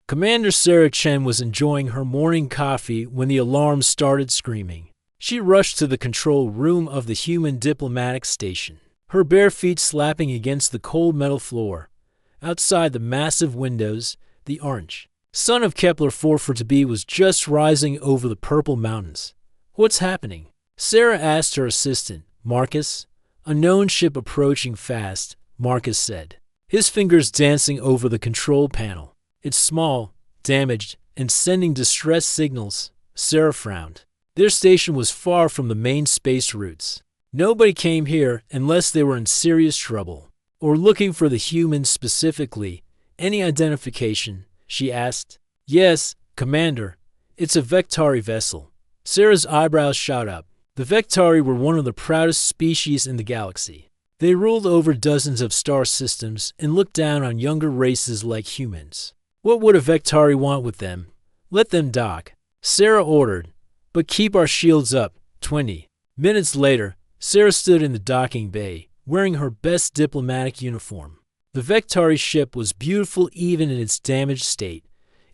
Commander Sarah Chen was enjoying her morning coffee when the alarm started screaming. She rushed to the control room of the human diplomatic station, her bare feet slapping against the cold metal floor. Outside the massive windows, the orange sun of Kepler 442b was just rising over the purple mountains. "What's happening?" Sarah asked her assistant, Marcus. "A known ship approaching fast," Marcus said, his fingers dancing over the control panel. "It's small, damaged, and sending distress signals." Sarah frowned. Their station was far from the main space routes. Nobody came here unless they were in serious trouble, or looking for the humans specifically. "Any identification?" she asked. "Yes, Commander. It's a Vectari vessel." Sarah's eyebrows shot up. The Vectari were one of the proudest species in the galaxy. They ruled over dozens of star systems and looked down on younger races like humans. "What would a Vectari want with them?" "Let them dock," Sarah ordered. "But keep our shields up." 20 minutes later, Sarah stood in the docking bay, wearing her best diplomatic uniform. The Vectari ship was beautiful even in its damaged state.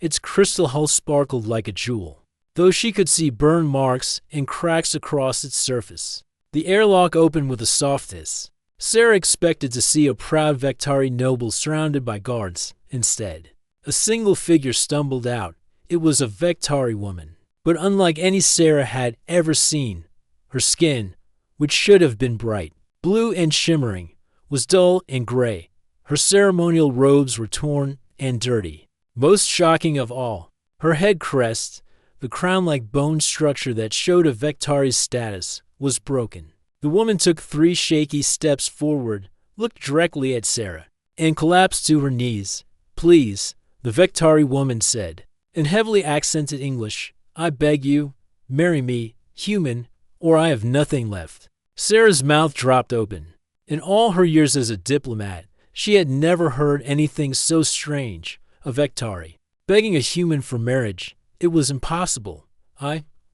Its crystal hull sparkled like a jewel, though she could see burn marks and cracks across its surface. The airlock opened with a soft hiss. Sarah expected to see a proud Vectari noble surrounded by guards. Instead, a single figure stumbled out. It was a Vectari woman, but unlike any Sarah had ever seen. Her skin, which should have been bright blue and shimmering, was dull and gray. Her ceremonial robes were torn and dirty. Most shocking of all, her head crest, the crown-like bone structure that showed a Vectari's status, was broken. The woman took 3 shaky steps forward, looked directly at Sarah, and collapsed to her knees. "Please," the Vectari woman said, in heavily accented English, "I beg you, marry me, human, or I have nothing left." Sarah's mouth dropped open. In all her years as a diplomat, she had never heard anything so strange. A Vectari begging a human for marriage. It was impossible.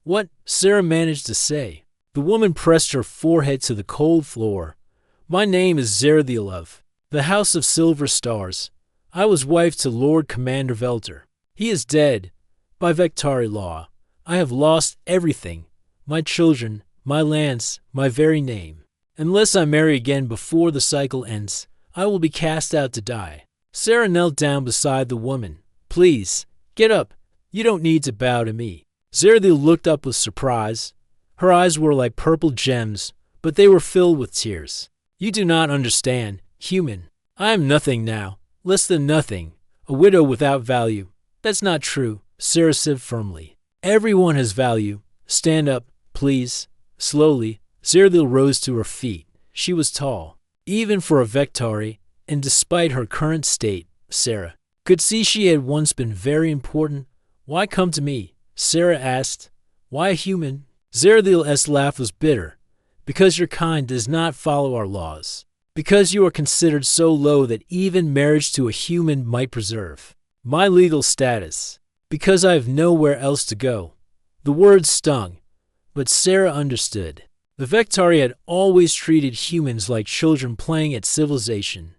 What?" Sarah managed to say. The woman pressed her forehead to the cold floor. "My name is Zerathiel of the House of Silver Stars. I was wife to Lord Commander Velter. He is dead. By Vectari law, I have lost everything. My children, my lands, my very name. Unless I marry again before the cycle ends, I will be cast out to die." Sarah knelt down beside the woman. "Please, get up. You don't need to bow to me." Zerathiel looked up with surprise. Her eyes were like purple gems, but they were filled with tears. "You do not understand, human. I am nothing now, less than nothing, a widow without value." "That's not true," Sarah said firmly. "Everyone has value. Stand up, please." Slowly, Zerathiel rose to her feet. She was tall, even for a Vectari, and despite her current state, Sarah could see she had once been very important. "Why come to me?" Sarah asked. "Why a human?" Zerathiel's laugh was bitter. "Because your kind does not follow our laws. Because you are considered so low that even marriage to a human might preserve my legal status. Because I have nowhere else to go." The words stung, but Sarah understood. The Vectari had always treated humans like children playing at civilization.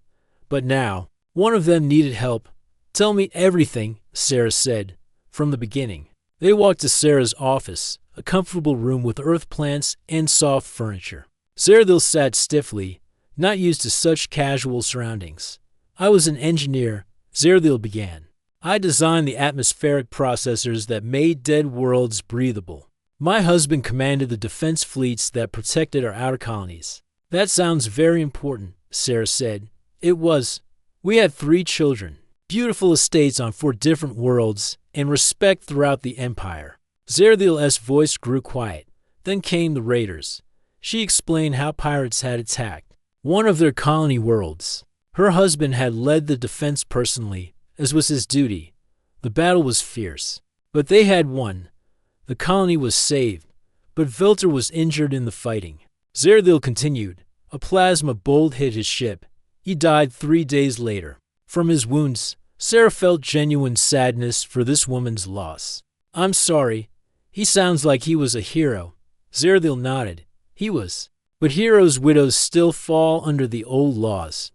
But now, one of them needed help. "Tell me everything," Sarah said, "from the beginning." They walked to Sarah's office, a comfortable room with earth plants and soft furniture. Zerathiel sat stiffly, not used to such casual surroundings. "I was an engineer," Zerathiel began. "I designed the atmospheric processors that made dead worlds breathable. My husband commanded the defense fleets that protected our outer colonies." "That sounds very important," Sarah said. "It was. We had 3 children, beautiful estates on 4 different worlds, and respect throughout the Empire." Zerathiel's voice grew quiet. Then came the raiders. She explained how pirates had attacked one of their colony worlds. Her husband had led the defense personally, as was his duty. The battle was fierce, but they had won. The colony was saved, but Velter was injured in the fighting. Zerathiel continued. "A plasma bolt hit his ship. He died 3 days later. From his wounds, Sarah felt genuine sadness for this woman's loss. "I'm sorry. He sounds like he was a hero." Zerathiel nodded. "He was. But heroes' widows still fall under the old laws.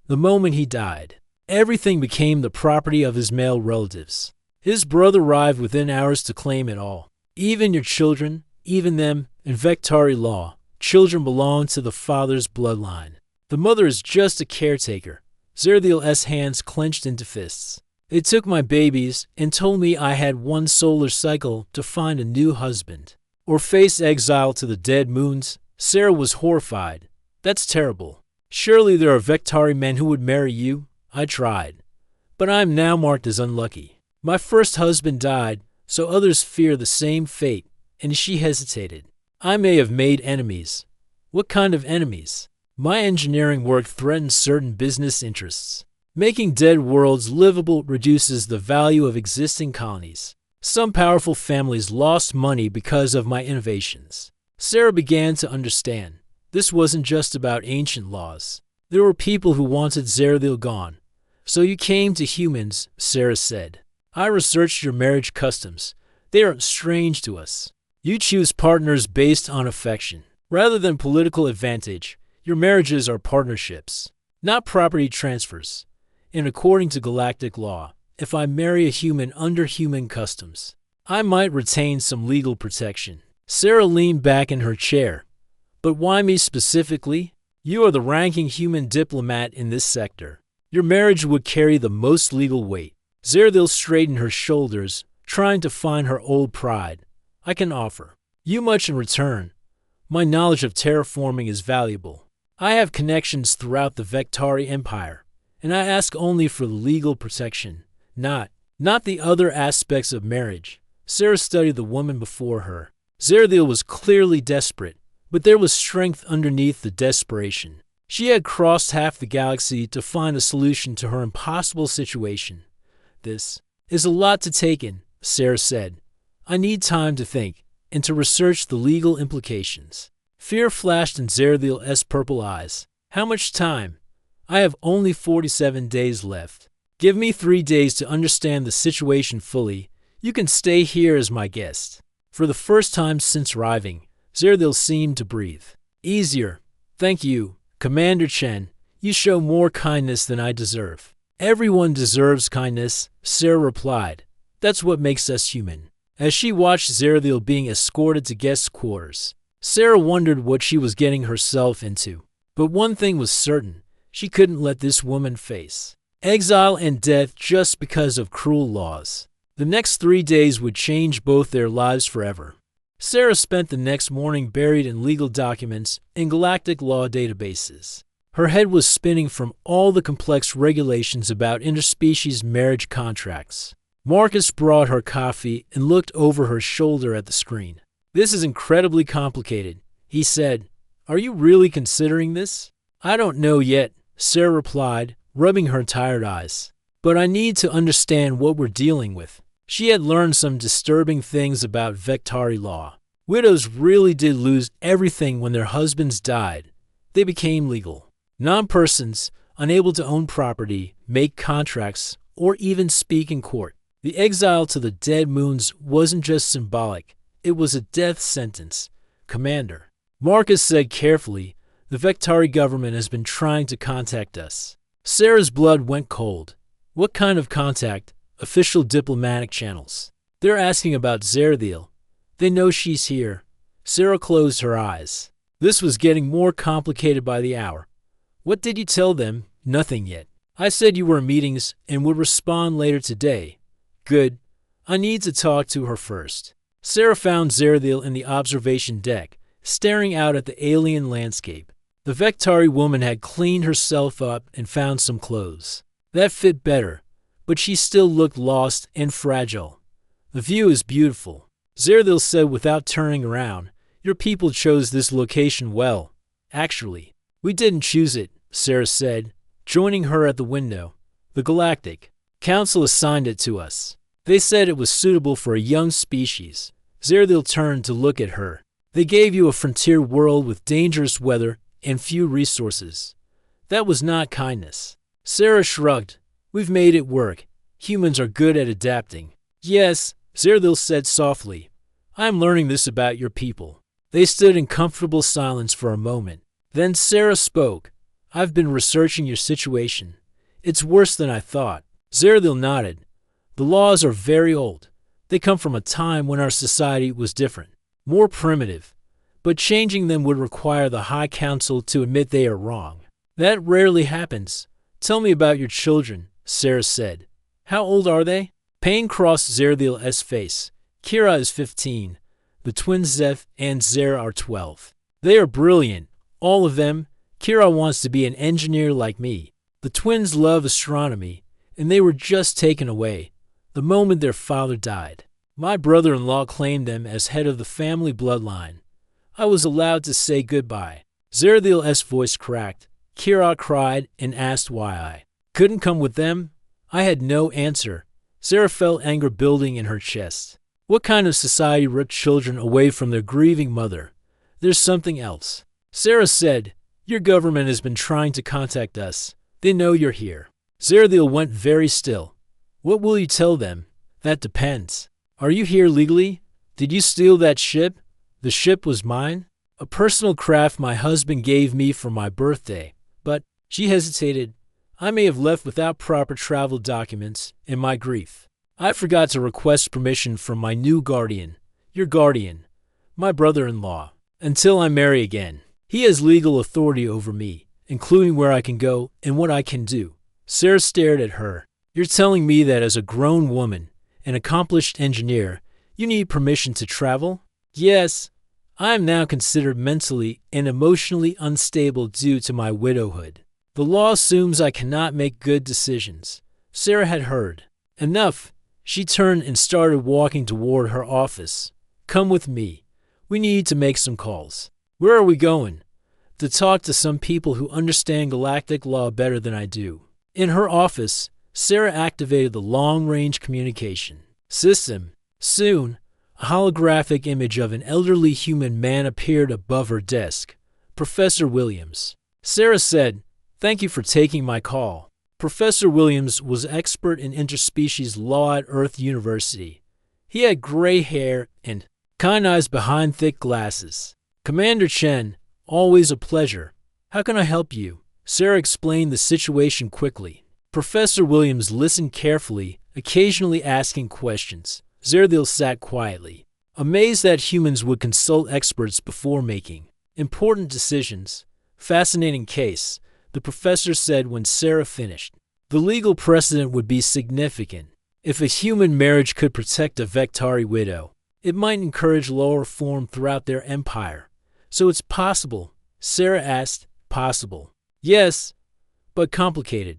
The moment he died, Everything became the property of his male relatives. His brother arrived within hours to claim it all. Even your children, even them, in Vektari law, children belong to the father's bloodline. The mother is just a caretaker. Zerthil's hands clenched into fists. They took my babies and told me I had one solar cycle to find a new husband or face exile to the dead moons. Sarah was horrified. That's terrible. Surely there are Vektari men who would marry you. I tried. But I am now marked as unlucky. My first husband died, so others fear the same fate, and she hesitated. I may have made enemies. What kind of enemies? My engineering work threatens certain business interests. Making dead worlds livable reduces the value of existing colonies. Some powerful families lost money because of my innovations. Sarah began to understand. This wasn't just about ancient laws. There were people who wanted Zerthil gone. So you came to humans, Sarah said. I researched your marriage customs. They are strange to us. You choose partners based on affection. Rather than political advantage, your marriages are partnerships, not property transfers. And according to galactic law, if I marry a human under human customs, I might retain some legal protection. Sarah leaned back in her chair. But why me specifically? You are the ranking human diplomat in this sector. Your marriage would carry the most legal weight. Zerthil straightened her shoulders, trying to find her old pride. I can offer you much in return. My knowledge of terraforming is valuable. I have connections throughout the Vektari Empire, and I ask only for the legal protection, not the other aspects of marriage. Sarah studied the woman before her. Zerthil was clearly desperate, but there was strength underneath the desperation. She had crossed half the galaxy to find a solution to her impossible situation. This is a lot to take in, Sarah said. I need time to think and to research the legal implications. Fear flashed in Zerthil's purple eyes. How much time? I have only 47 days left. Give me 3 days to understand the situation fully. You can stay here as my guest. For the first time since arriving, Zerthil seemed to breathe easier. Thank you, Commander Chen. You show more kindness than I deserve. Everyone deserves kindness, Sarah replied. That's what makes us human. As she watched Zerthil being escorted to guest quarters, Sarah wondered what she was getting herself into. But one thing was certain. She couldn't let this woman face exile and death just because of cruel laws. The next 3 days would change both their lives forever. Sarah spent the next morning buried in legal documents and galactic law databases. Her head was spinning from all the complex regulations about interspecies marriage contracts. Marcus brought her coffee and looked over her shoulder at the screen. This is incredibly complicated, he said. Are you really considering this? I don't know yet, Sarah replied, rubbing her tired eyes. But I need to understand what we're dealing with. She had learned some disturbing things about Vektari law. Widows really did lose everything when their husbands died. They became legal. Non-persons, unable to own property, make contracts, or even speak in court. The exile to the dead moons wasn't just symbolic. It was a death sentence. Commander, Marcus said carefully, the Vektari government has been trying to contact us. Sarah's blood went cold. What kind of contact? Official diplomatic channels. They're asking about Zerthil. They know she's here. Sarah closed her eyes. This was getting more complicated by the hour. What did you tell them? Nothing yet. I said you were in meetings and would respond later today. Good. I need to talk to her first. Sarah found Zerthil in the observation deck, staring out at the alien landscape. The Vektari woman had cleaned herself up and found some clothes. That fit better, but she still looked lost and fragile. The view is beautiful, Zerthil said without turning around. Your people chose this location well. Actually, we didn't choose it, Sarah said, joining her at the window. The Galactic Council assigned it to us. They said it was suitable for a young species. Zerthil turned to look at her. They gave you a frontier world with dangerous weather and few resources. That was not kindness. Sarah shrugged. We've made it work. Humans are good at adapting. Yes, Zerthil said softly. I'm learning this about your people. They stood in comfortable silence for a moment. Then Sarah spoke. I've been researching your situation. It's worse than I thought. Zeradil nodded. The laws are very old. They come from a time when our society was different, more primitive. But changing them would require the High Council to admit they are wrong. That rarely happens. Tell me about your children, Sarah said. How old are they? Pain crossed Zeradil's face. Kira is 15. The twins Zeph and Zara are 12. They are brilliant, all of them. Kira wants to be an engineer like me. The twins love astronomy, and they were just taken away the moment their father died. My brother-in-law claimed them as head of the family bloodline. I was allowed to say goodbye. Zeradil's voice cracked. Kira cried and asked why I couldn't come with them. I had no answer. Sarah felt anger building in her chest. What kind of society ripped children away from their grieving mother? There's something else. Sarah said, your government has been trying to contact us. They know you're here. Zeradil went very still. What will you tell them? That depends. Are you here legally? Did you steal that ship? The ship was mine. A personal craft my husband gave me for my birthday. But, she hesitated, I may have left without proper travel documents in my grief. I forgot to request permission from my new guardian, your guardian, my brother-in-law, until I marry again. He has legal authority over me, including where I can go and what I can do. Sarah stared at her. You're telling me that as a grown woman, an accomplished engineer, you need permission to travel? Yes. I am now considered mentally and emotionally unstable due to my widowhood. The law assumes I cannot make good decisions. Sarah had heard. Enough. She turned and started walking toward her office. Come with me. We need to make some calls. Where are we going? To talk to some people who understand galactic law better than I do. In her office, Sarah activated the long-range communication system. Soon, a holographic image of an elderly human man appeared above her desk. Professor Williams. Sarah said, Thank you for taking my call. Professor Williams was expert in interspecies law at Earth University. He had gray hair and kind eyes behind thick glasses. Commander Chen, always a pleasure. How can I help you? Sarah explained the situation quickly. Professor Williams listened carefully, occasionally asking questions. Zeradil sat quietly, amazed that humans would consult experts before making important decisions. Fascinating case, the professor said when Sarah finished. The legal precedent would be significant. If a human marriage could protect a Vectari widow, it might encourage law reform throughout their empire. So it's possible, Sarah asked. Possible. Yes, but complicated.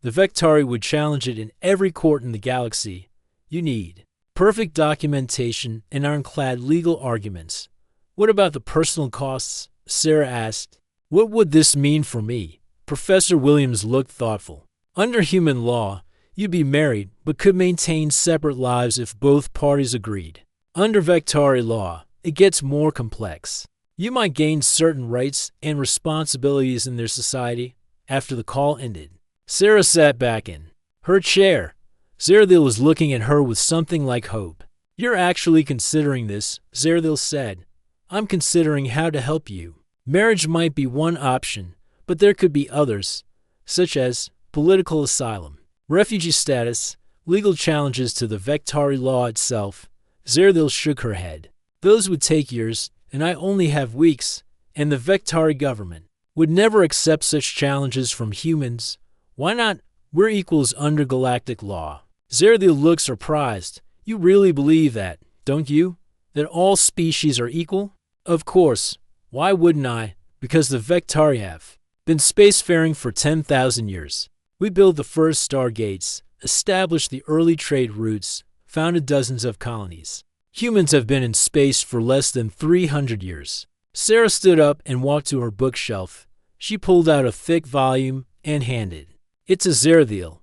The Vectari would challenge it in every court in the galaxy. You need perfect documentation and ironclad legal arguments. What about the personal costs? Sarah asked. What would this mean for me? Professor Williams looked thoughtful. Under human law, you'd be married but could maintain separate lives if both parties agreed. Under Vectari law, it gets more complex. You might gain certain rights and responsibilities in their society. After the call ended, Sarah sat back in her chair. Zeradil was looking at her with something like hope. You're actually considering this, Zeradil said. I'm considering how to help you. Marriage might be one option, but there could be others, such as political asylum, refugee status, legal challenges to the Vectari law itself. Zeradil shook her head. Those would take years, and I only have weeks, and the Vectari government would never accept such challenges from humans. Why not? We're equals under galactic law. Zeradil looked surprised. You really believe that, don't you? That all species are equal? Of course. Why wouldn't I? Because the Vectari have been spacefaring for 10,000 years. We built the first stargates, established the early trade routes, founded dozens of colonies. Humans have been in space for less than 300 years. Sarah stood up and walked to her bookshelf. She pulled out a thick volume and handed it to Zeradil.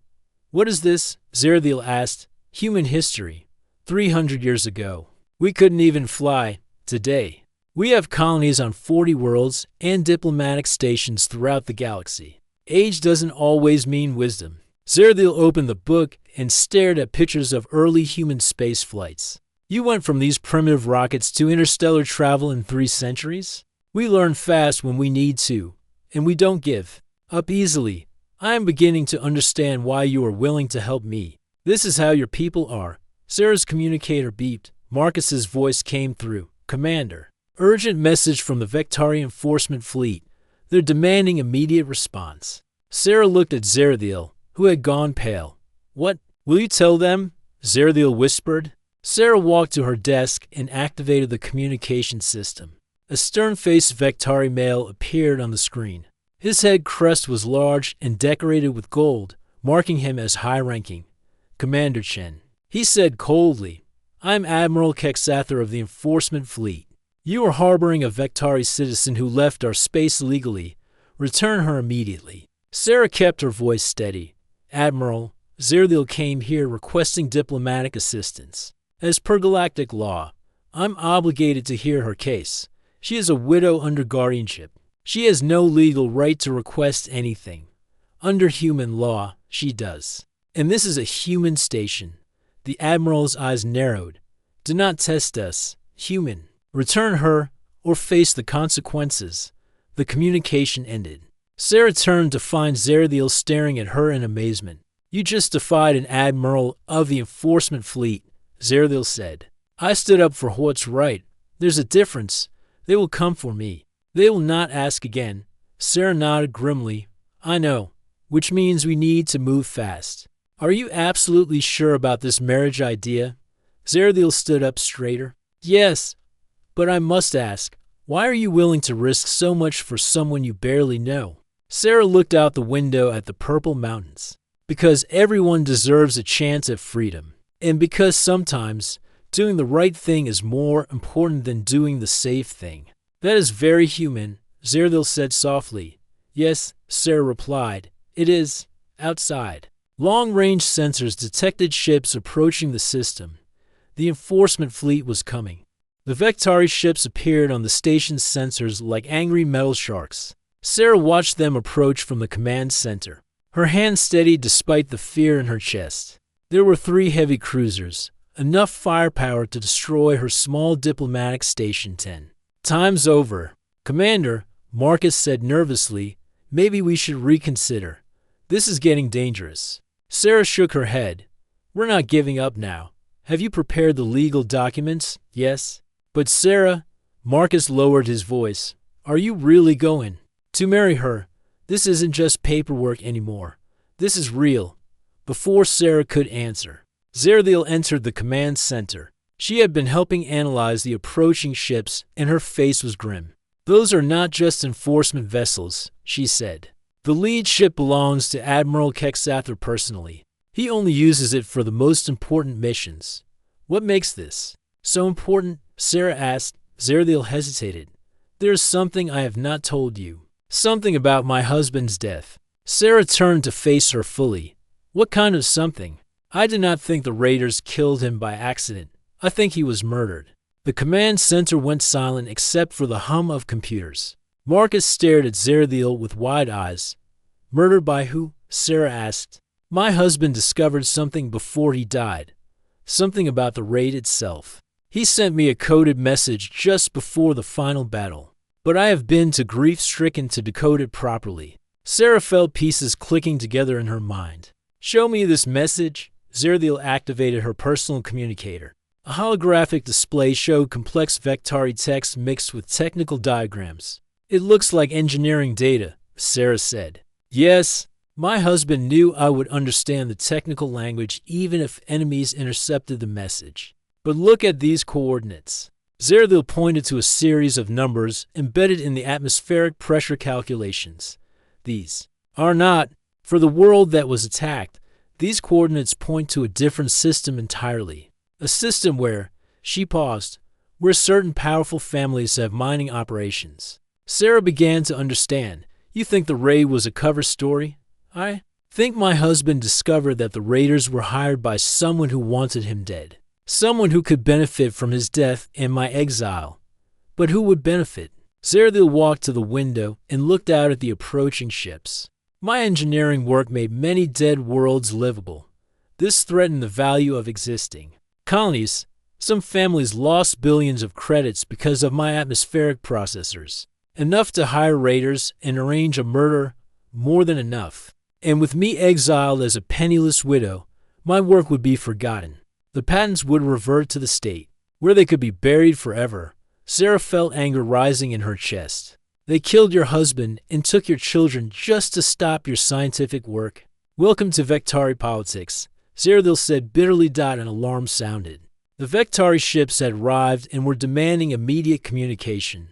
What is this? Zeradil asked. Human history. 300 years ago. We couldn't even fly. Today, we have colonies on 40 worlds and diplomatic stations throughout the galaxy. Age doesn't always mean wisdom. Zeradil opened the book and stared at pictures of early human space flights. You went from these primitive rockets to interstellar travel in 3 centuries? We learn fast when we need to, and we don't give up easily. I am beginning to understand why you are willing to help me. This is how your people are. Sarah's communicator beeped. Marcus's voice came through. Commander. Urgent message from the Vectari Enforcement Fleet. They're demanding immediate response. Sarah looked at Zerathiel, who had gone pale. What? Will you tell them? Zerathiel whispered. Sarah walked to her desk and activated the communication system. A stern-faced Vectari male appeared on the screen. His head crest was large and decorated with gold, marking him as high-ranking. Commander Chen. He said coldly, I'm Admiral Kexather of the Enforcement Fleet. You are harboring a Vectari citizen who left our space illegally. Return her immediately. Sarah kept her voice steady. Admiral, Zerathiel came here requesting diplomatic assistance. As per galactic law, I'm obligated to hear her case. She is a widow under guardianship. She has no legal right to request anything. Under human law, she does. And this is a human station. The Admiral's eyes narrowed. Do not test us, human. Return her, or face the consequences. The communication ended. Sarah turned to find Zerathiel staring at her in amazement. You just defied an Admiral of the Enforcement Fleet, Zerathiel said. I stood up for what's right. There's a difference. They will come for me. They will not ask again. Sarah nodded grimly. I know, which means we need to move fast. Are you absolutely sure about this marriage idea? Zerathiel stood up straighter. Yes, but I must ask, why are you willing to risk so much for someone you barely know? Sarah looked out the window at the purple mountains. Because everyone deserves a chance at freedom. And because sometimes doing the right thing is more important than doing the safe thing. That is very human, Zerathiel said softly. Yes, Sarah replied. It is. Outside. Long-range sensors detected ships approaching the system. The enforcement fleet was coming. The Vectari ships appeared on the station's sensors like angry metal sharks. Sarah watched them approach from the command center. Her hand steadied despite the fear in her chest. There were 3 heavy cruisers, enough firepower to destroy her small diplomatic station 10. Time's over. Commander, Marcus said nervously, maybe we should reconsider. This is getting dangerous. Sarah shook her head. We're not giving up now. Have you prepared the legal documents? Yes. But Sarah, Marcus lowered his voice. Are you really going to marry her? This isn't just paperwork anymore. This is real. Before Sarah could answer, Zerathiel entered the command center. She had been helping analyze the approaching ships, and her face was grim. Those are not just enforcement vessels, she said. The lead ship belongs to Admiral Kexather personally. He only uses it for the most important missions. What makes this so important? Sarah asked. Zerathiel hesitated. There is something I have not told you. Something about my husband's death. Sarah turned to face her fully. What kind of something? I do not think the raiders killed him by accident. I think he was murdered. The command center went silent except for the hum of computers. Marcus stared at Zerathiel with wide eyes. Murdered by who? Sarah asked. My husband discovered something before he died. Something about the raid itself. He sent me a coded message just before the final battle. But I have been too grief-stricken to decode it properly. Sarah felt pieces clicking together in her mind. Show me this message. Zerathiel activated her personal communicator. A holographic display showed complex Vectari text mixed with technical diagrams. It looks like engineering data, Sarah said. Yes, my husband knew I would understand the technical language even if enemies intercepted the message. But look at these coordinates. Zerathiel pointed to a series of numbers embedded in the atmospheric pressure calculations. These are not for the world that was attacked. These coordinates point to a different system entirely. A system where, she paused, where certain powerful families have mining operations. Sarah began to understand. You think the raid was a cover story? I think my husband discovered that the raiders were hired by someone who wanted him dead. Someone who could benefit from his death and my exile. But who would benefit? Zerathiel walked to the window and looked out at the approaching ships. My engineering work made many dead worlds livable. This threatened the value of existing colonies. Some families lost billions of credits because of my atmospheric processors. Enough to hire raiders and arrange a murder, more than enough. And with me exiled as a penniless widow, my work would be forgotten. The patents would revert to the state, where they could be buried forever. Sarah felt anger rising in her chest. They killed your husband and took your children just to stop your scientific work. Welcome to Vektari politics, Zerdil said bitterly. An alarm sounded. The Vektari ships had arrived and were demanding immediate communication.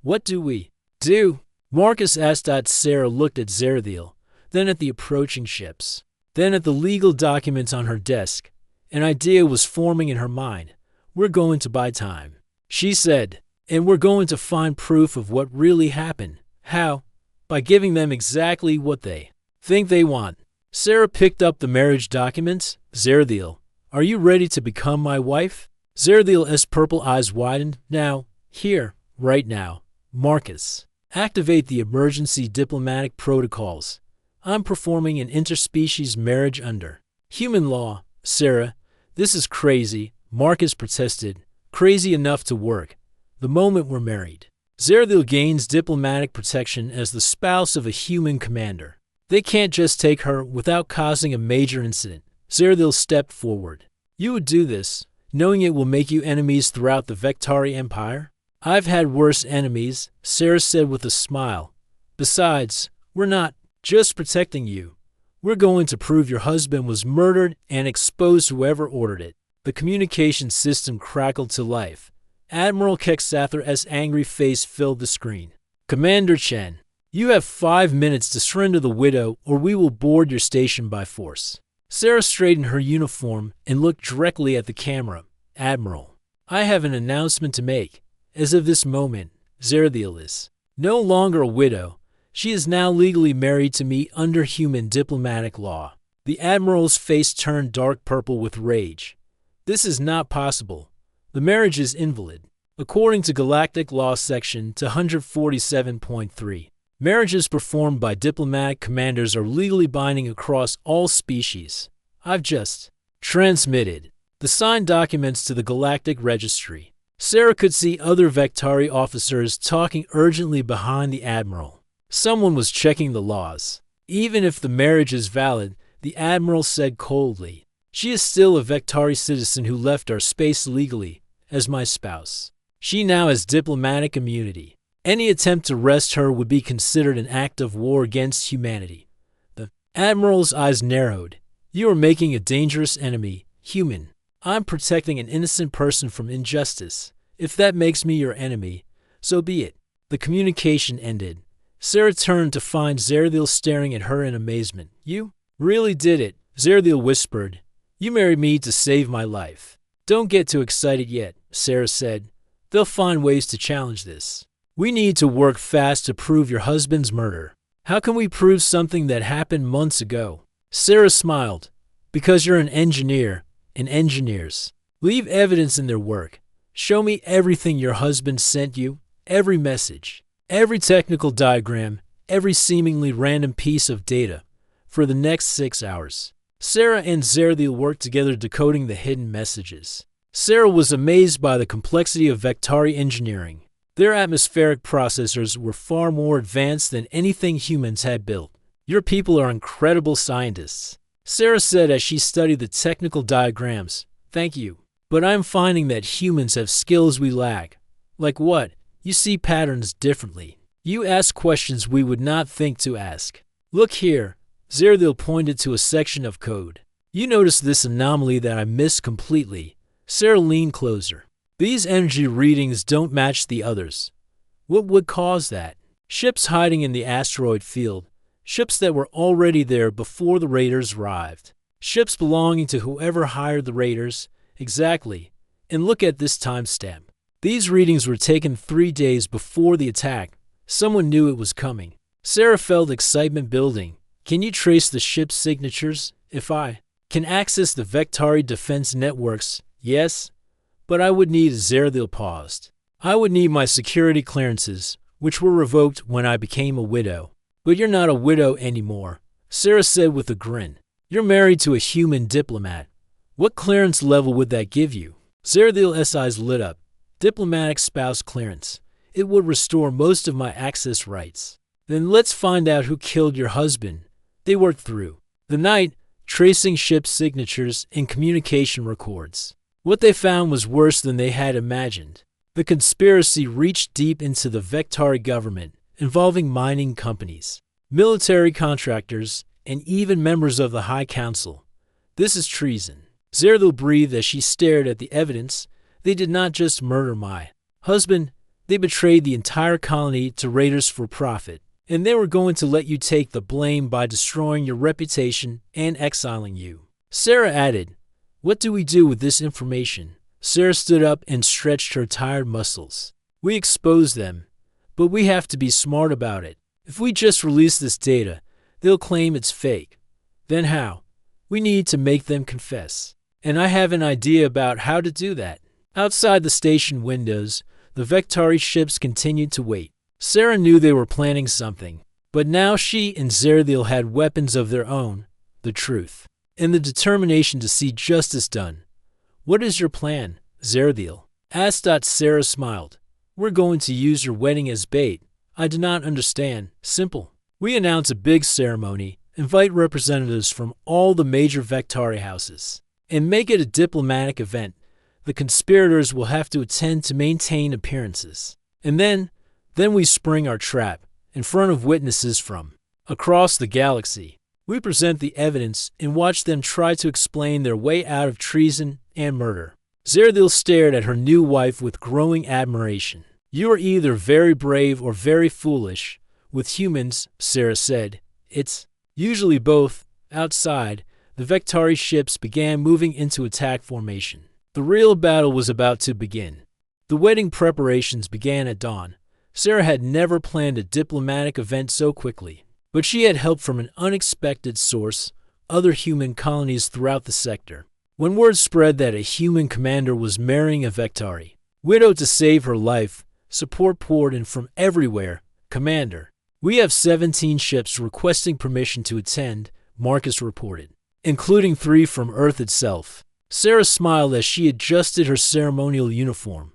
What do we do? Marcus asked. Sarah looked at Zerdil, then at the approaching ships, then at the legal documents on her desk. An idea was forming in her mind. We're going to buy time, she said, and we're going to find proof of what really happened. How? By giving them exactly what they think they want. Sarah picked up the marriage documents. Zerdil, are you ready to become my wife? Zerdil's purple eyes widened. Now, here, right now. Marcus, activate the emergency diplomatic protocols. I'm performing an interspecies marriage under human law. Sarah, this is crazy, Marcus protested. Crazy enough to work. The moment we're married. Zerdil gains diplomatic protection as the spouse of a human commander. They can't just take her without causing a major incident. Zerdil stepped forward. You would do this, knowing it will make you enemies throughout the Vektari Empire? I've had worse enemies, Sarah said with a smile. Besides, we're not just protecting you. We're going to prove your husband was murdered and expose whoever ordered it. The communication system crackled to life. Admiral Kexather's angry face filled the screen. Commander Chen, you have 5 minutes to surrender the widow or we will board your station by force. Sarah straightened her uniform and looked directly at the camera. Admiral, I have an announcement to make. As of this moment, Zerdil is no longer a widow. She is now legally married to me under human diplomatic law. The Admiral's face turned dark purple with rage. This is not possible. The marriage is invalid. According to Galactic Law Section 247.3, marriages performed by diplomatic commanders are legally binding across all species. I've just transmitted the signed documents to the Galactic Registry. Sarah could see other Vektari officers talking urgently behind the Admiral. Someone was checking the laws. Even if the marriage is valid, the Admiral said coldly, she is still a Vektari citizen who left our space legally as my spouse. She now has diplomatic immunity. Any attempt to arrest her would be considered an act of war against humanity. The Admiral's eyes narrowed. You are making a dangerous enemy, human. I'm protecting an innocent person from injustice. If that makes me your enemy, so be it. The communication ended. Sarah turned to find Zerdil staring at her in amazement. You really did it, Zerdil whispered. You married me to save my life. Don't get too excited yet, Sarah said. They'll find ways to challenge this. We need to work fast to prove your husband's murder. How can we prove something that happened months ago? Sarah smiled. Because you're an engineer, and engineers leave evidence in their work. Show me everything your husband sent you, every message, every technical diagram, every seemingly random piece of data, for the next 6 hours. Sarah and Zerdil worked together decoding the hidden messages. Sarah was amazed by the complexity of Vektari engineering. Their atmospheric processors were far more advanced than anything humans had built. Your people are incredible scientists, Sarah said as she studied the technical diagrams. Thank you. But I'm finding that humans have skills we lack. Like what? You see patterns differently. You ask questions we would not think to ask. Look here. Zerdil pointed to a section of code. You notice this anomaly that I missed completely. Sarah leaned closer. These energy readings don't match the others. What would cause that? Ships hiding in the asteroid field. Ships that were already there before the raiders arrived. Ships belonging to whoever hired the raiders. Exactly. And look at this timestamp. These readings were taken 3 days before the attack. Someone knew it was coming. Sarah felt excitement building. Can you trace the ship's signatures? If I can access the Vektari defense networks, yes. But I would need. Zerdil paused. I would need my security clearances, which were revoked when I became a widow. But you're not a widow anymore, Sarah said with a grin. You're married to a human diplomat. What clearance level would that give you? Zerdil's eyes lit up. Diplomatic spouse clearance. It would restore most of my access rights. Then let's find out who killed your husband. They worked through the night, tracing ship signatures and communication records. What they found was worse than they had imagined. The conspiracy reached deep into the Vectari government, involving mining companies, military contractors, and even members of the High Council. This is treason. Zerdil breathed as she stared at the evidence. They did not just murder my husband, they betrayed the entire colony to raiders for profit. And they were going to let you take the blame by destroying your reputation and exiling you. Sarah added, "What do we do with this information?" Sarah stood up and stretched her tired muscles. "We expose them, but we have to be smart about it. If we just release this data, they'll claim it's fake. Then how? We need to make them confess. And I have an idea about how to do that." Outside the station windows, the Vectari ships continued to wait. Sarah knew they were planning something, but now she and Zerdil had weapons of their own, the truth, and the determination to see justice done. "What is your plan?" Zerdil asked. Sarah smiled. "We're going to use your wedding as bait." "I do not understand." "Simple. We announce a big ceremony, invite representatives from all the major Vectari houses, and make it a diplomatic event. The conspirators will have to attend to maintain appearances. And then we spring our trap in front of witnesses from across the galaxy. We present the evidence and watch them try to explain their way out of treason and murder." Zerdil stared at her new wife with growing admiration. "You are either very brave or very foolish. With humans," Sarah said, "it's usually both." Outside, the Vectari ships began moving into attack formation. The real battle was about to begin. The wedding preparations began at dawn. Sarah had never planned a diplomatic event so quickly, but she had help from an unexpected source, other human colonies throughout the sector. When word spread that a human commander was marrying a Vectari widow to save her life, support poured in from everywhere. "Commander, we have 17 ships requesting permission to attend," Marcus reported, "including 3 from Earth itself." Sarah smiled as she adjusted her ceremonial uniform.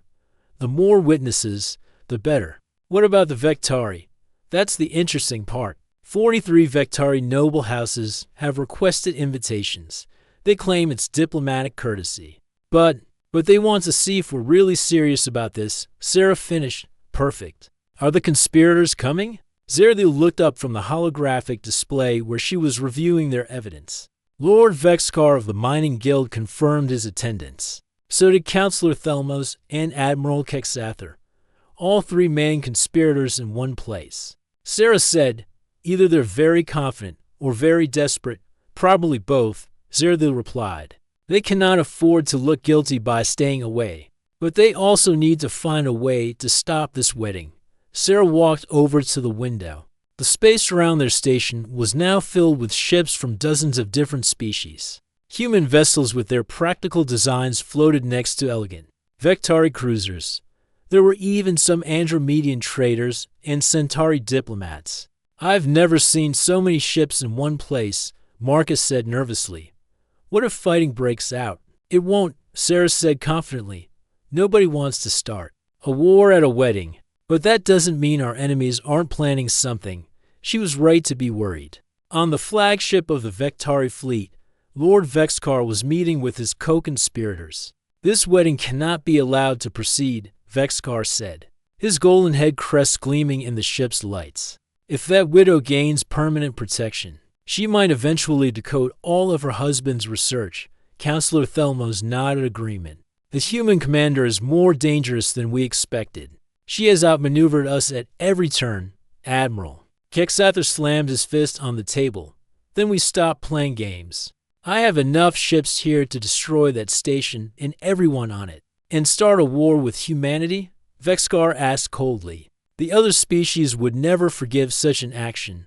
"The more witnesses, the better." "What about the Vectari?" "That's the interesting part. 43 Vectari noble houses have requested invitations. They claim it's diplomatic courtesy. But they want to see if we're really serious about this." Sarah finished. "Perfect. Are the conspirators coming?" Zerdil looked up from the holographic display where she was reviewing their evidence. Lord Vexcar of the Mining Guild confirmed his attendance. So did Councillor Thelmos and Admiral Kexather. All 3 main conspirators in one place. Sarah said, "Either they're very confident or very desperate, probably both," Zerdil replied. "They cannot afford to look guilty by staying away, but they also need to find a way to stop this wedding." Sarah walked over to the window. The space around their station was now filled with ships from dozens of different species. Human vessels with their practical designs floated next to elegant Vectari cruisers. There were even some Andromedian traders and Centauri diplomats. "I've never seen so many ships in one place," Marcus said nervously. "What if fighting breaks out?" "It won't," Sarah said confidently. "Nobody wants to start a war at a wedding. But that doesn't mean our enemies aren't planning something." She was right to be worried. On the flagship of the Vectari fleet, Lord Vexcar was meeting with his co-conspirators. "This wedding cannot be allowed to proceed," Vexcar said, his golden head crest gleaming in the ship's lights. "If that widow gains permanent protection, she might eventually decode all of her husband's research." Councillor Thelmos nodded agreement. "The human commander is more dangerous than we expected. She has outmaneuvered us at every turn, Admiral." Kexather slammed his fist on the table. "Then we stop playing games. I have enough ships here to destroy that station and everyone on it." "And start a war with humanity?" Vexcar asked coldly. "The other species would never forgive such an action.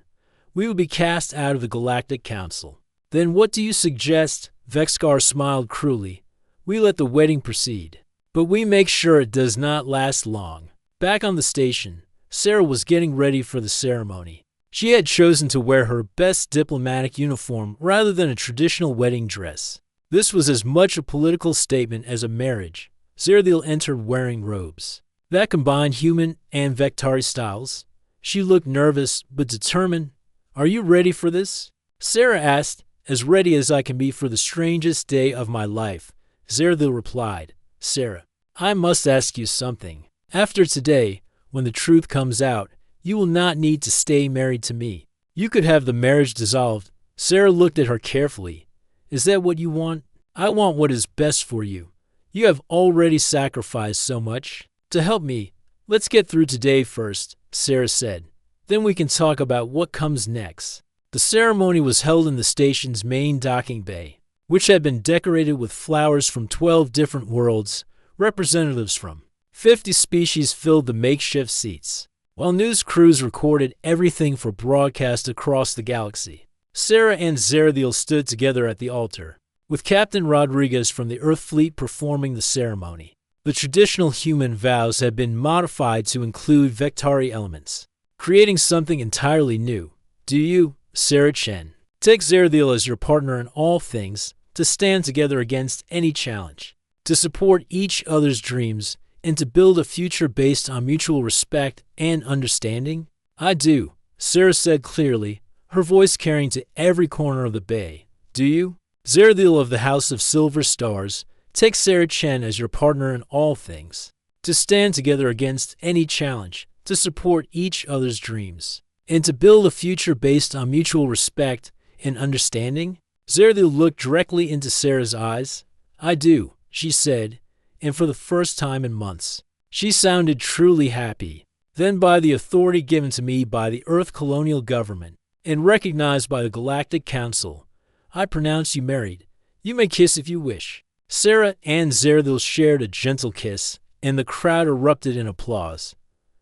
We would be cast out of the Galactic Council." "Then what do you suggest?" Vexcar smiled cruelly. "We let the wedding proceed, but we make sure it does not last long." Back on the station, Sarah was getting ready for the ceremony. She had chosen to wear her best diplomatic uniform rather than a traditional wedding dress. This was as much a political statement as a marriage. Zerdil entered wearing robes that combined human and Vectari styles. She looked nervous but determined. "Are you ready for this?" Sarah asked. As ready as I can be for the strangest day of my life, Zerdil replied. Sarah, I must ask you something. After today, when the truth comes out, you will not need to stay married to me. You could have the marriage dissolved. Sarah looked at her carefully. Is that what you want? I want what is best for you. You have already sacrificed so much. To help me, let's get through today first, Sarah said. Then we can talk about what comes next. The ceremony was held in the station's main docking bay, which had been decorated with flowers from 12 different worlds. Representatives from 50 species filled the makeshift seats, while news crews recorded everything for broadcast across the galaxy. Sarah and Zerdil stood together at the altar, with Captain Rodriguez from the Earth Fleet performing the ceremony. The traditional human vows had been modified to include Vectari elements, creating something entirely new. Do you, Sarah Chen, take Zerdil as your partner in all things, to stand together against any challenge, to support each other's dreams, and to build a future based on mutual respect and understanding? I do, Sarah said clearly, her voice carrying to every corner of the bay. Do you? Zerdil of the House of Silver Stars, take Sarah Chen as your partner in all things, to stand together against any challenge, to support each other's dreams, and to build a future based on mutual respect and understanding? Zerdil looked directly into Sarah's eyes. I do, she said, and for the first time in months, she sounded truly happy. Then by the authority given to me by the Earth Colonial Government and recognized by the Galactic Council, I pronounce you married. You may kiss if you wish. Sarah and Zerdil shared a gentle kiss, and the crowd erupted in applause.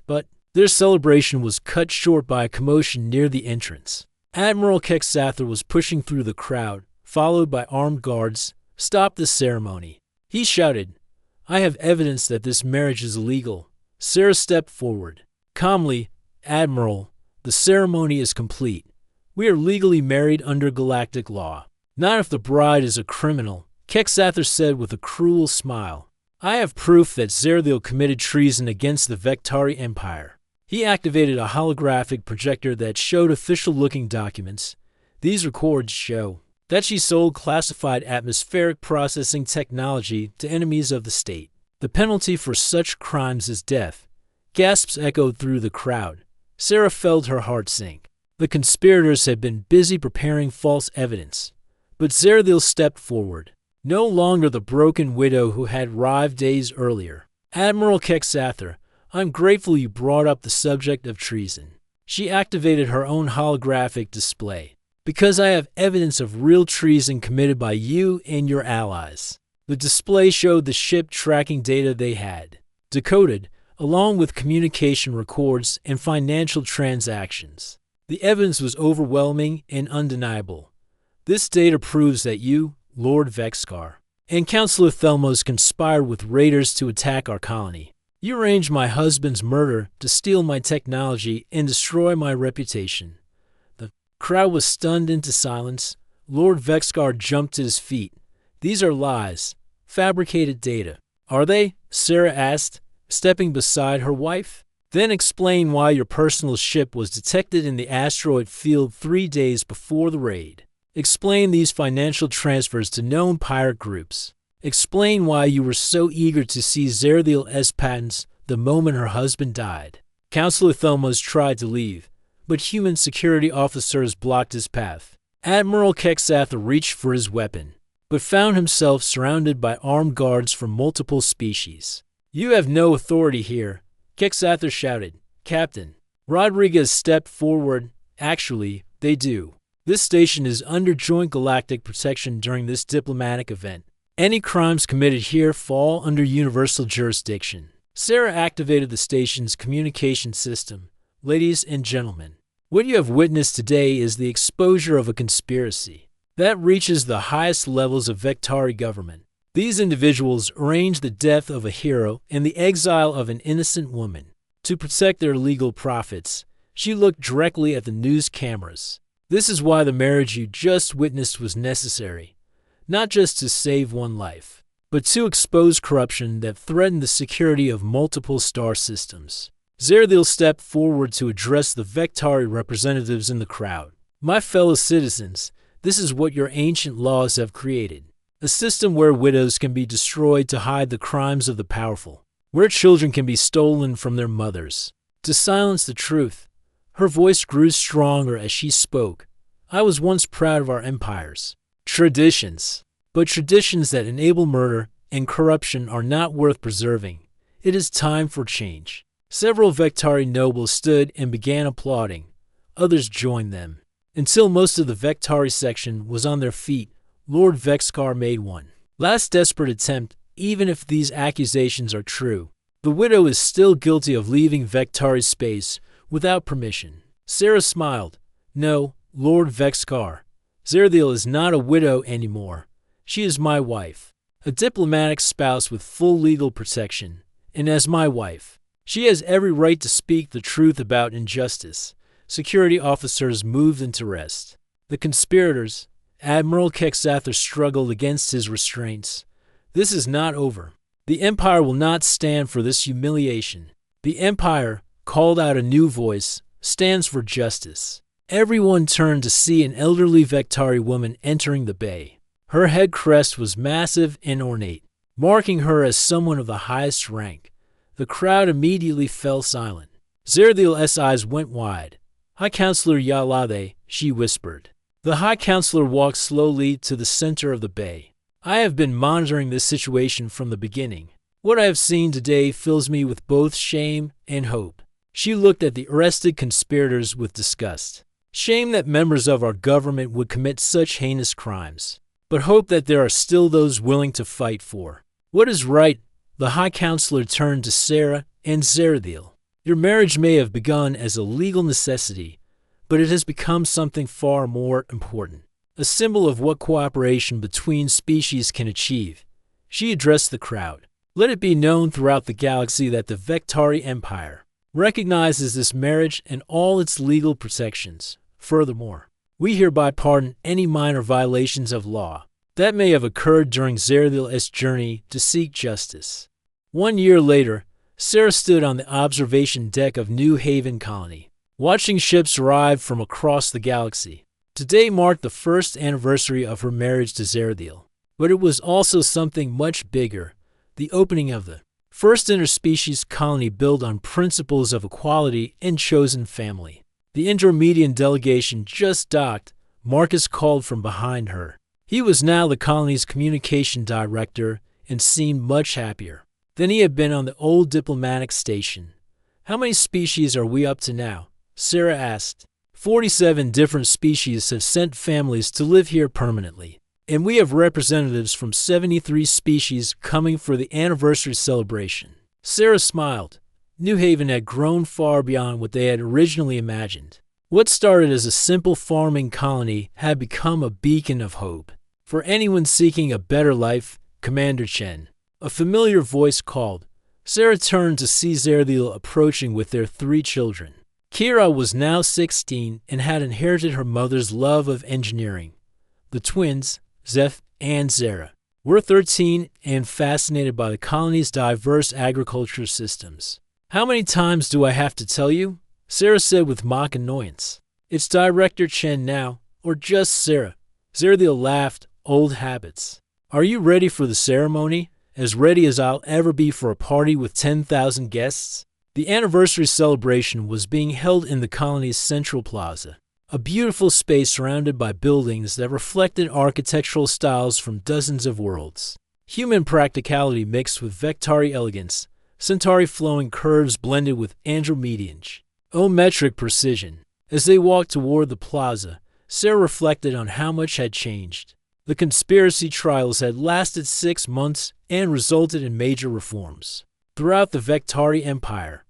But their celebration was cut short by a commotion near the entrance. Admiral Kexather was pushing through the crowd, followed by armed guards. Stop the ceremony, he shouted. I have evidence that this marriage is illegal. Sarah stepped forward. Calmly, Admiral, the ceremony is complete. We are legally married under galactic law. Not if the bride is a criminal, Kexather said with a cruel smile. I have proof that Zerdil committed treason against the Vectari Empire. He activated a holographic projector that showed official-looking documents. These records show that she sold classified atmospheric processing technology to enemies of the state. The penalty for such crimes is death. Gasps echoed through the crowd. Sarah felt her heart sink. The conspirators had been busy preparing false evidence. But Zerdil stepped forward. No longer the broken widow who had arrived days earlier. Admiral Kexather, I'm grateful you brought up the subject of treason. She activated her own holographic display. Because I have evidence of real treason committed by you and your allies. The display showed the ship tracking data they had decoded, along with communication records and financial transactions. The evidence was overwhelming and undeniable. This data proves that you, Lord Vexkar, and Councillor Thelmos conspired with raiders to attack our colony. You arranged my husband's murder to steal my technology and destroy my reputation. The crowd was stunned into silence. Lord Vexkar jumped to his feet. These are lies, fabricated data. Are they? Sarah asked, stepping beside her wife. Then explain why your personal ship was detected in the asteroid field 3 days before the raid. Explain these financial transfers to known pirate groups. Explain why you were so eager to see Zerdil's patents the moment her husband died. Councillor Thelmos tried to leave, but human security officers blocked his path. Admiral Kexather reached for his weapon, but found himself surrounded by armed guards from multiple species. You have no authority here, Kexather shouted. Captain. Rodriguez stepped forward. Actually, they do. This station is under joint galactic protection during this diplomatic event. Any crimes committed here fall under universal jurisdiction. Sarah activated the station's communication system. Ladies and gentlemen, what you have witnessed today is the exposure of a conspiracy that reaches the highest levels of Vectari government. These individuals arranged the death of a hero and the exile of an innocent woman. To protect their legal profits, she looked directly at the news cameras. This is why the marriage you just witnessed was necessary. Not just to save one life, but to expose corruption that threatened the security of multiple star systems. Zerdil stepped forward to address the Vectari representatives in the crowd. My fellow citizens, this is what your ancient laws have created. A system where widows can be destroyed to hide the crimes of the powerful, where children can be stolen from their mothers. To silence the truth, her voice grew stronger as she spoke. I was once proud of our empires. Traditions. But traditions that enable murder and corruption are not worth preserving. It is time for change. Several Vectari nobles stood and began applauding. Others joined them. Until most of the Vectari section was on their feet, Lord Vexcar made one last desperate attempt. Even if these accusations are true, the widow is still guilty of leaving Vectari's space without permission. Sarah smiled. No, Lord Vexcar. Zerathiel is not a widow anymore. She is my wife, a diplomatic spouse with full legal protection, and as my wife, she has every right to speak the truth about injustice. Security officers moved into rest. The conspirators, Admiral Kexather struggled against his restraints. This is not over. The Empire will not stand for this humiliation. The Empire, called out a new voice, stands for justice. Everyone turned to see an elderly Vectari woman entering the bay. Her head crest was massive and ornate, marking her as someone of the highest rank. The crowd immediately fell silent. Zerathiel's eyes went wide. High Counselor Yalade, she whispered. The High Counselor walked slowly to the center of the bay. I have been monitoring this situation from the beginning. What I have seen today fills me with both shame and hope. She looked at the arrested conspirators with disgust. Shame that members of our government would commit such heinous crimes, but hope that there are still those willing to fight for what is right. The High Counselor turned to Sarah and Zerathiel. Your marriage may have begun as a legal necessity, but it has become something far more important, a symbol of what cooperation between species can achieve. She addressed the crowd. Let it be known throughout the galaxy that the Vectari Empire recognizes this marriage and all its legal protections. Furthermore, we hereby pardon any minor violations of law that may have occurred during Zerathiel's journey to seek justice. 1 year later, Sarah stood on the observation deck of New Haven Colony, watching ships arrive from across the galaxy. Today marked the first anniversary of her marriage to Zerathiel, but it was also something much bigger, the opening of the first interspecies colony built on principles of equality and chosen family. The Intermediate delegation just docked. Marcus called from behind her. He was now the colony's communication director and seemed much happier than he had been on the old diplomatic station. How many species are we up to now? Sarah asked. 47 different species have sent families to live here permanently, and we have representatives from 73 species coming for the anniversary celebration. Sarah smiled. New Haven had grown far beyond what they had originally imagined. What started as a simple farming colony had become a beacon of hope for anyone seeking a better life. Commander Chen. A familiar voice called. Sarah turned to see Zerathiel approaching with their 3 children. Kira was now 16 and had inherited her mother's love of engineering. The twins, Zeph and Zara, were 13 and fascinated by the colony's diverse agriculture systems. How many times do I have to tell you? Sarah said with mock annoyance. It's Director Chen now, or just Sarah. Zerathiel laughed. Old habits. Are you ready for the ceremony? As ready as I'll ever be for a party with 10,000 guests? The anniversary celebration was being held in the colony's central plaza, a beautiful space surrounded by buildings that reflected architectural styles from dozens of worlds. Human practicality mixed with Vectari elegance, Centauri flowing curves blended with Andromedian geometric precision. As they walked toward the plaza, Sarah reflected on how much had changed. The conspiracy trials had lasted 6 months and resulted in major reforms. Throughout the Vectari Empire,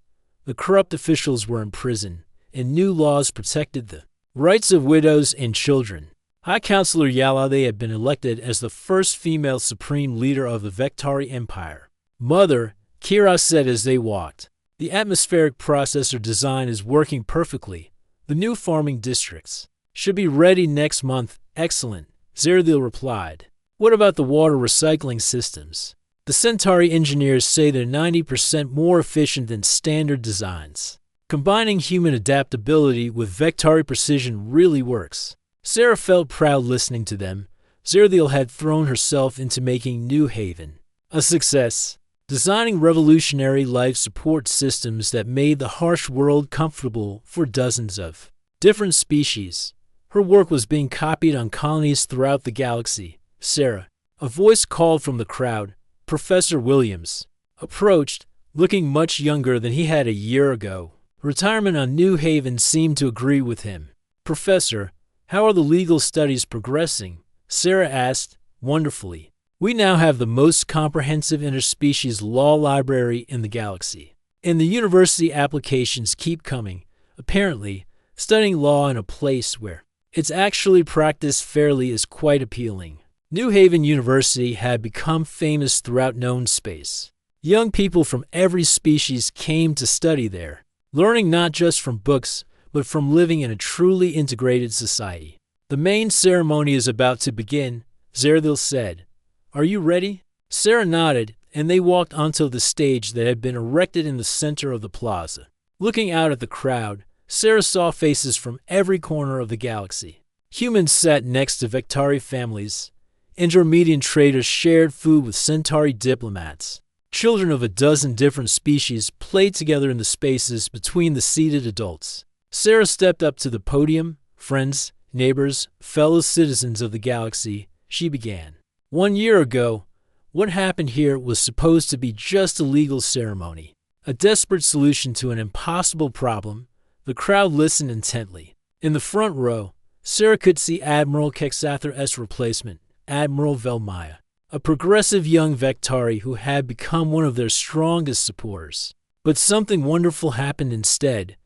the corrupt officials were imprisoned, and new laws protected the rights of widows and children. High Counselor Yalade had been elected as the first female supreme leader of the Vectari Empire. Mother, Kira said as they walked, the atmospheric processor design is working perfectly. The new farming districts should be ready next month. Excellent, Zerathiel replied. What about the water recycling systems? The Centauri engineers say they're 90% more efficient than standard designs. Combining human adaptability with Vectari precision really works. Sarah felt proud listening to them. Zerdiel had thrown herself into making New Haven a success, designing revolutionary life support systems that made the harsh world comfortable for dozens of different species. Her work was being copied on colonies throughout the galaxy. Sarah, a voice called from the crowd. Professor Williams approached, looking much younger than he had a year ago. Retirement on New Haven seemed to agree with him. Professor, how are the legal studies progressing? Sarah asked. Wonderfully. We now have the most comprehensive interspecies law library in the galaxy. And the university applications keep coming. Apparently, studying law in a place where it's actually practiced fairly is quite appealing. New Haven University had become famous throughout known space. Young people from every species came to study there, learning not just from books, but from living in a truly integrated society. The main ceremony is about to begin, Zerdiel said. Are you ready? Sarah nodded, and they walked onto the stage that had been erected in the center of the plaza. Looking out at the crowd, Sarah saw faces from every corner of the galaxy. Humans sat next to Vectari families. Andromedian traders shared food with Centauri diplomats. Children of a dozen different species played together in the spaces between the seated adults. Sarah stepped up to the podium. Friends, neighbors, fellow citizens of the galaxy, she began. 1 year ago, what happened here was supposed to be just a legal ceremony, a desperate solution to an impossible problem. The crowd listened intently. In the front row, Sarah could see Admiral Kexather's replacement, Admiral Velmaya, a progressive young Vectari who had become one of their strongest supporters. But something wonderful happened instead.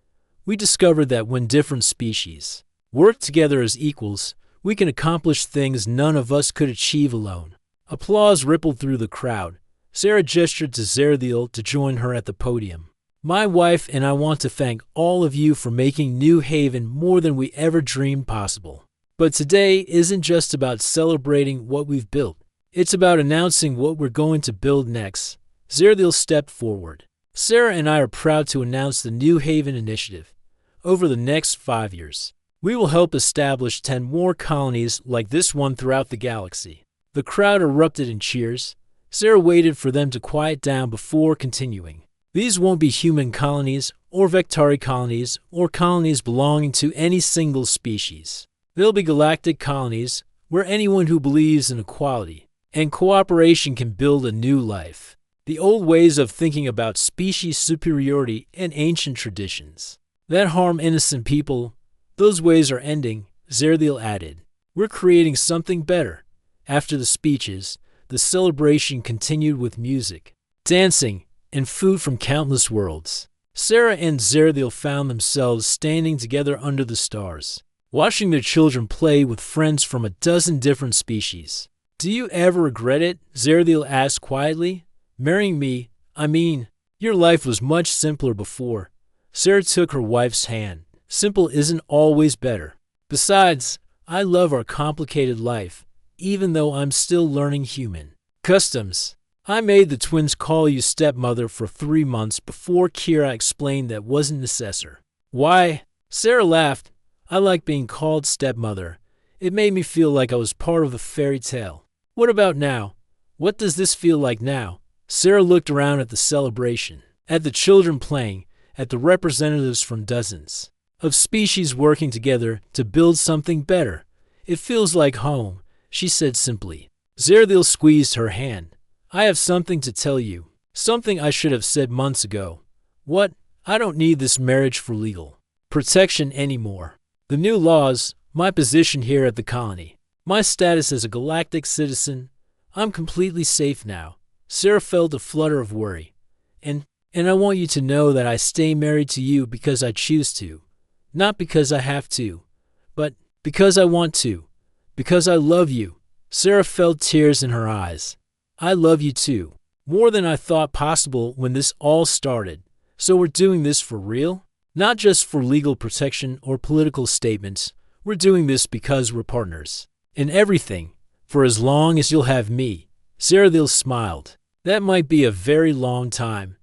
We discovered that when different species work together as equals, we can accomplish things none of us could achieve alone. Applause rippled through the crowd. Sarah gestured to Zerdiel to join her at the podium. My wife and I want to thank all of you for making New Haven more than we ever dreamed possible. But today isn't just about celebrating what we've built. It's about announcing what we're going to build next. Zerdiel stepped forward. Sarah and I are proud to announce the New Haven Initiative. Over the next 5 years, we will help establish 10 more colonies like this one throughout the galaxy. The crowd erupted in cheers. Sarah waited for them to quiet down before continuing. These won't be human colonies, or Vectari colonies, or colonies belonging to any single species. They'll be galactic colonies, where anyone who believes in equality and cooperation can build a new life. The old ways of thinking about species superiority and ancient traditions that harm innocent people, those ways are ending, Zerdiel added. We're creating something better. After the speeches, the celebration continued with music, dancing, and food from countless worlds. Sarah and Zerdiel found themselves standing together under the stars, watching their children play with friends from a dozen different species. Do you ever regret it? Zerdiel asked quietly. Marrying me, your life was much simpler before. Sarah took her wife's hand. Simple isn't always better. Besides, I love our complicated life, even though I'm still learning human customs. I made the twins call you stepmother for 3 months before Kira explained that wasn't necessary. Why? Sarah laughed. I like being called stepmother. It made me feel like I was part of the fairy tale. What about now? What does this feel like now? Sarah looked around at the celebration, at the children playing, at the representatives from dozens of species working together to build something better. It feels like home, she said simply. Zerdiel squeezed her hand. I have something to tell you. Something I should have said months ago. What? I don't need this marriage for legal protection anymore. The new laws, my position here at the colony, my status as a galactic citizen, I'm completely safe now. Sarah felt a flutter of worry. And I want you to know that I stay married to you because I choose to. Not because I have to, but because I want to. Because I love you. Sarah felt tears in her eyes. I love you too. More than I thought possible when this all started. So we're doing this for real? Not just for legal protection or political statements. We're doing this because we're partners. In everything. For as long as you'll have me. Zerdiel smiled. That might be a very long time.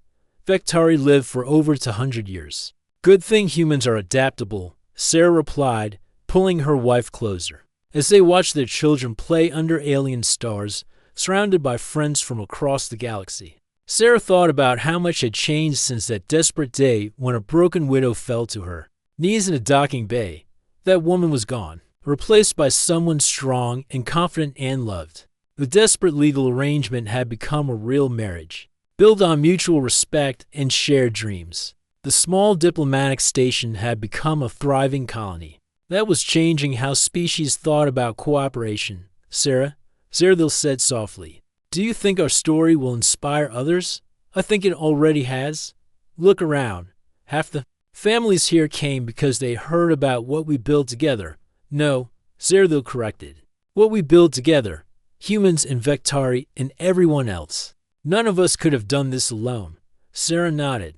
Vectari lived for over 100 years. Good thing humans are adaptable, Sarah replied, pulling her wife closer. As they watched their children play under alien stars, surrounded by friends from across the galaxy, Sarah thought about how much had changed since that desperate day when a broken widow fell to her knees in a docking bay. That woman was gone, replaced by someone strong and confident and loved. The desperate legal arrangement had become a real marriage, built on mutual respect and shared dreams. The small diplomatic station had become a thriving colony. That was changing how species thought about cooperation. Sarah, Zerdil said softly, do you think our story will inspire others? I think it already has. Look around. Half the families here came because they heard about what we built together. No, Zerdil corrected. What we built together. Humans and Vectari and everyone else. None of us could have done this alone. Sarah nodded.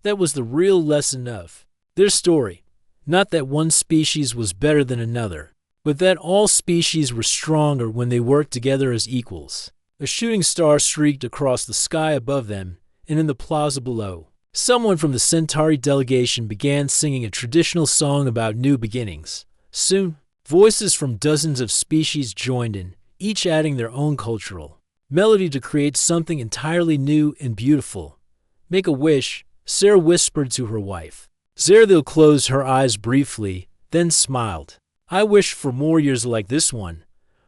That was the real lesson of their story. Not that one species was better than another, but that all species were stronger when they worked together as equals. A shooting star streaked across the sky above them, and in the plaza below, someone from the Centauri delegation began singing a traditional song about new beginnings. Soon, voices from dozens of species joined in, each adding their own cultural melody to create something entirely new and beautiful. Make a wish, Sarah whispered to her wife. Zerdil closed her eyes briefly, then smiled. I wish for more years like this one,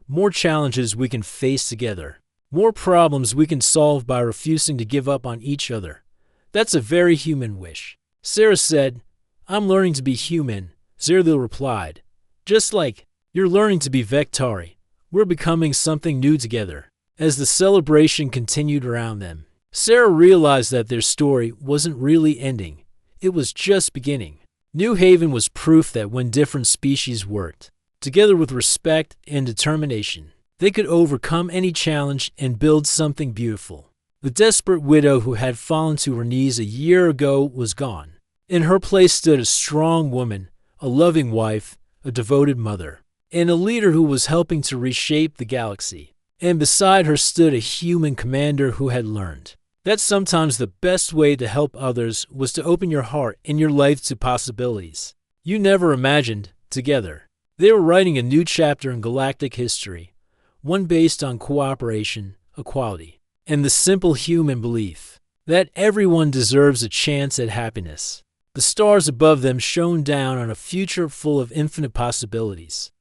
more challenges we can face together, more problems we can solve by refusing to give up on each other. That's a very human wish. Sarah said, I'm learning to be human, Zerdil replied. Just like you're learning to be Vectari, we're becoming something new together. As the celebration continued around them, Sarah realized that their story wasn't really ending. It was just beginning. New Haven was proof that when different species worked together with respect and determination, they could overcome any challenge and build something beautiful. The desperate widow who had fallen to her knees a year ago was gone. In her place stood a strong woman, a loving wife, a devoted mother, and a leader who was helping to reshape the galaxy. And beside her stood a human commander who had learned that sometimes the best way to help others was to open your heart and your life to possibilities you never imagined together. They were writing a new chapter in galactic history, one based on cooperation, equality, and the simple human belief that everyone deserves a chance at happiness. The stars above them shone down on a future full of infinite possibilities.